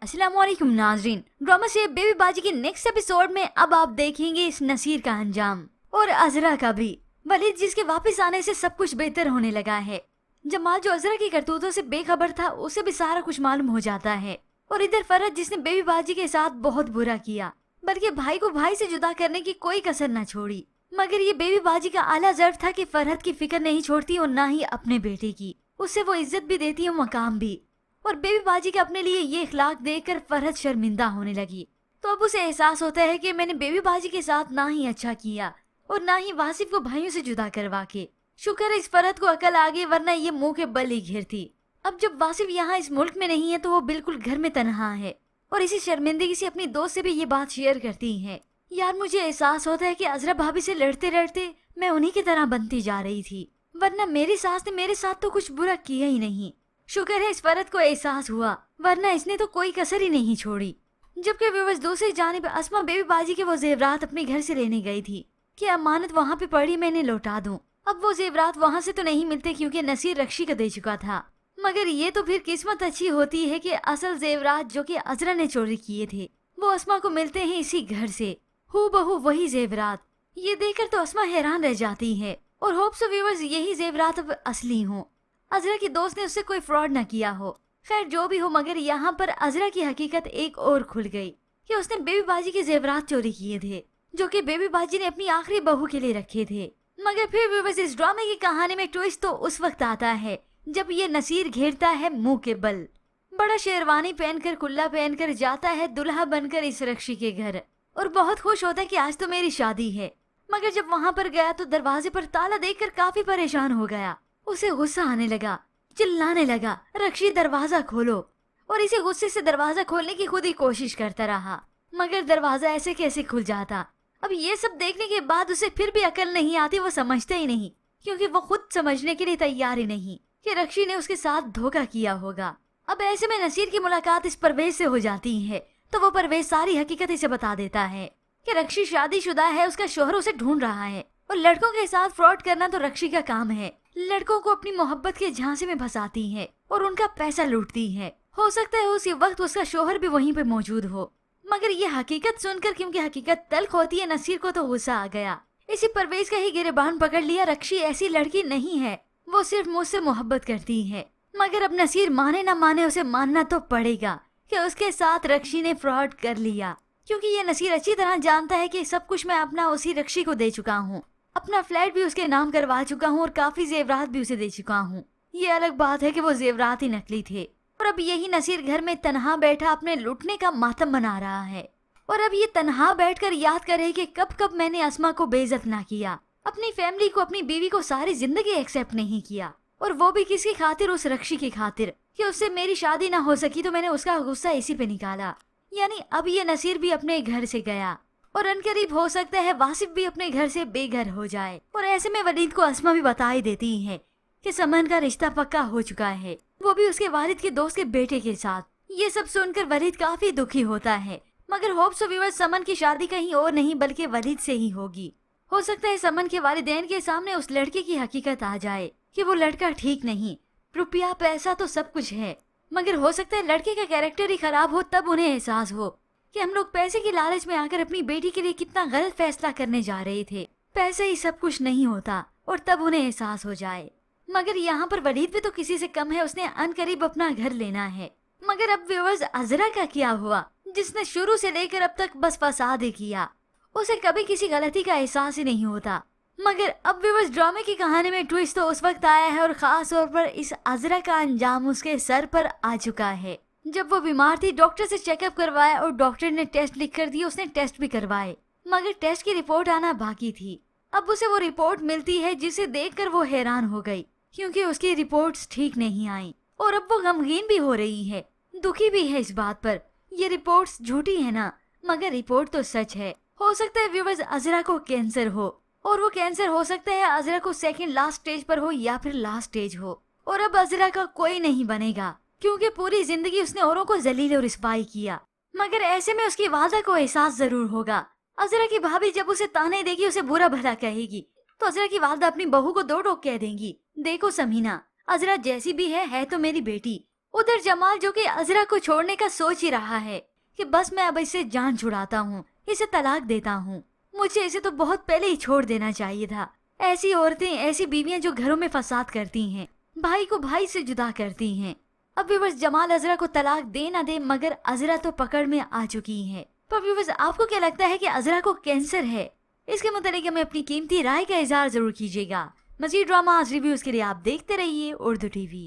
अस्सलाम वालेकुम नाजरीन। ड्रामा से बेबी बाजी के नेक्स्ट एपिसोड में अब आप देखेंगे इस नसीर का अंजाम और अजरा का भी। वलीद जिसके वापस आने से सब कुछ बेहतर होने लगा है। जमाल जो अजरा की करतूतों से बेखबर था उसे भी सारा कुछ मालूम हो जाता है। और इधर फरहत जिसने बेबी बाजी के साथ बहुत बुरा किया, बल्कि भाई को भाई से जुदा करने की कोई कसर न छोड़ी। मगर ये बेबी बाजी का आला ज़र्फ था कि फरहत की फिक्र नहीं छोड़ती और न ही अपने बेटे की। उससे वो इज्जत भी देती है, मकाम भी। और बेबी बाजी के अपने लिए ये इखलाक देखकर फरहत शर्मिंदा होने लगी। तो अब उसे एहसास होता है कि मैंने बेबी बाजी के साथ ना ही अच्छा किया और ना ही वासिफ को भाइयों से जुदा करवा के। शुक्र है इस फरहत को अकल आ गई, वरना ये मुंह के बल ही घेरती। अब जब वासिफ यहाँ इस मुल्क में नहीं है तो वो बिल्कुल घर में तन्हा है और इसी शर्मिंदगी से अपनी दोस्त से भी ये बात शेयर करती है। यार मुझे एहसास होता है कि अजरा भाभी से लड़ते लड़ते मैं उन्हीं की तरह बनती जा रही थी, वरना मेरी सास ने मेरे साथ तो कुछ बुरा किया ही नहीं। शुक्र है इस फरहत को एहसास हुआ, वरना इसने तो कोई कसर ही नहीं छोड़ी। जबकि व्यूअर्स दूसरी जानिब अस्मा बेबी बाजी के वो जेवरात अपने घर से लेने गई थी कि अमानत वहाँ पे पड़ी, मैं इन्हें लौटा दूं। अब वो जेवरात वहाँ से तो नहीं मिलते क्योंकि नसीर रक्षी का दे चुका था। मगर ये तो फिर किस्मत अच्छी होती है कि असल जेवरात जो कि अजरा ने चोरी किए थे वो अस्मा को मिलते हैं इसी घर से, हूबहू वही जेवरात। ये देखकर तो अस्मा हैरान रह जाती है और होप सो व्यूअर्स यही जेवरात अब असली हों, अजरा की दोस्त ने उससे कोई फ्रॉड न किया हो। खैर जो भी हो, मगर यहाँ पर अजरा की हकीकत एक और खुल गई कि उसने बेबी बाजी के जेवरात चोरी किए थे जो कि बेबी बाजी ने अपनी आखिरी बहू के लिए रखे थे। मगर फिर व्यूअर्स इस ड्रामे की कहानी में ट्विस्ट तो उस वक्त आता है जब ये नसीर घेरता है मुंह के बल। बड़ा शेरवानी पहनकर कुल्ला पहनकर जाता है दुल्हा बनकर इस रक्षी के घर और बहुत खुश होता है कि आज तो मेरी शादी है। मगर जब वहाँ पर गया तो दरवाजे पर ताला देखकर काफी परेशान हो गया। उसे गुस्सा आने लगा, चिल्लाने लगा, रक्षी दरवाजा खोलो। और इसी गुस्से से दरवाजा खोलने की खुद ही कोशिश करता रहा, मगर दरवाजा ऐसे कैसे खुल जाता। अब ये सब देखने के बाद उसे फिर भी अकल नहीं आती, वो समझता ही नहीं क्योंकि वो खुद समझने के लिए तैयार ही नहीं कि रक्षी ने उसके साथ धोखा किया होगा। अब ऐसे में नसीर की मुलाकात इस परवेज से हो जाती है तो वो परवेज सारी हकीकत इसे बता देता है कि रक्षी शादीशुदा है, उसका शोहर उसे ढूंढ रहा है और लड़कों के साथ फ्रॉड करना तो रक्षी का काम है। लड़कों को अपनी मोहब्बत के झांसे में फंसाती है और उनका पैसा लूटती है। हो सकता है उसी वक्त उसका शोहर भी वहीं पे मौजूद हो। मगर ये हकीकत सुनकर, क्योंकि हकीकत तल्ख होती है, नसीर को तो गुस्सा आ गया। इसी परवेज का ही गिरबान पकड़ लिया। रक्षी ऐसी लड़की नहीं है, वो सिर्फ मुझसे मोहब्बत करती है। मगर अब नसीर माने ना माने उसे मानना तो पड़ेगा कि उसके साथ रक्षी ने फ्रॉड कर लिया, क्योंकि ये नसीर अच्छी तरह जानता है कि सब कुछ मैं अपना उसी रक्षी को दे चुका हूँ। अपना फ्लैट भी उसके नाम करवा चुका हूँ और काफी जेवरात भी उसे दे चुका हूँ। ये अलग बात है कि वो जेवरात ही नकली थे और अब यही नसीर घर में तन्हा बैठा अपने लुटने का मातम मना रहा है। और अब ये तन्हा बैठकर याद करे कि कब कब मैंने अस्मा को बेइज्जत ना किया, अपनी फैमिली को, अपनी बीवी को सारी जिंदगी एक्सेप्ट नहीं किया, और वो भी किसकी खातिर, उस रक्षी की खातिर कि उससे मेरी शादी ना हो सकी तो मैंने उसका गुस्सा इसी पे निकाला। यानी अब ये नसीर भी अपने घर से गया और अनकरीब हो सकता है वासिफ भी अपने घर से बेघर हो जाए। और ऐसे में वलीद को अस्मा भी बता ही देती है कि समन का रिश्ता पक्का हो चुका है, वो भी उसके वालिद के दोस्त के बेटे के साथ। ये सब सुनकर वलीद काफी दुखी होता है, मगर होप सो व्यूअर्स समन की शादी कहीं और नहीं बल्कि वलीद से ही होगी। हो सकता है समन के वालिदैन के सामने उस लड़के की हकीकत आ जाए कि वो लड़का ठीक नहीं, रुपया पैसा तो सब कुछ है, मगर हो सकता है लड़के का कैरेक्टर ही खराब हो, तब उन्हें एहसास हो कि हम लोग पैसे की लालच में आकर अपनी बेटी के लिए कितना गलत फैसला करने जा रहे थे, पैसे ही सब कुछ नहीं होता, और तब उन्हें एहसास हो जाए। मगर यहाँ पर वलीद भी तो किसी से कम है, उसने अनकरीब अपना घर लेना है। मगर अब व्यूअर्स अजरा का क्या हुआ, जिसने शुरू से लेकर अब तक बस फसाद ही किया, उसे कभी किसी गलती का एहसास ही नहीं होता। मगर अब व्यूअर्स ड्रामे की कहानी में ट्विस्ट तो उस वक्त आया है और खास तौर पर इस अजरा का अंजाम उसके सर पर आ चुका है। जब वो बीमार थी, डॉक्टर से चेकअप करवाया और डॉक्टर ने टेस्ट लिख कर दिए, उसने टेस्ट भी करवाए, मगर टेस्ट की रिपोर्ट आना बाकी थी। अब उसे वो रिपोर्ट मिलती है जिसे देखकर वो हैरान हो गई, क्योंकि उसकी रिपोर्ट्स ठीक नहीं आई और अब वो गमगीन भी हो रही है, दुखी भी है इस बात पर। ये रिपोर्ट्स झूठी है ना, मगर रिपोर्ट तो सच है। हो सकता है व्यूअर्स अजरा को कैंसर हो, और वो कैंसर हो सकता है अजरा को सेकंड लास्ट स्टेज पर हो या फिर लास्ट स्टेज हो, और अब अजरा का कोई नहीं बनेगा क्योंकि पूरी जिंदगी उसने औरों को जलील और रिस्वाई किया। मगर ऐसे में उसकी वादा को एहसास जरूर होगा। अजरा की भाभी जब उसे ताने देगी, उसे बुरा भला कहेगी, तो अजरा की वालदा अपनी बहू को दो टोक कह देंगी, देखो समीना, अजरा जैसी भी है तो मेरी बेटी, उधर जमाल जो कि अजरा को छोड़ने का सोच ही रहा है कि बस मैं अब इसे जान छुड़ाता हूँ, इसे तलाक देता हूँ, मुझे इसे तो बहुत पहले ही छोड़ देना चाहिए था। ऐसी औरतें, ऐसी बीवियां जो घरों में फसाद करती हैं, भाई को भाई से जुदा करती हैं। अब व्यूअर्स जमाल अजरा को तलाक दे ना दे मगर अजरा तो पकड़ में आ चुकी है। पर व्यूअर्स आपको क्या लगता है कि अजरा को कैंसर है? इसके मुतालिक हमें अपनी कीमती राय का इजहार जरूर कीजिएगा। मज़ीद ड्रामा रिव्यूज के लिए आप देखते रहिए उर्दू टीवी।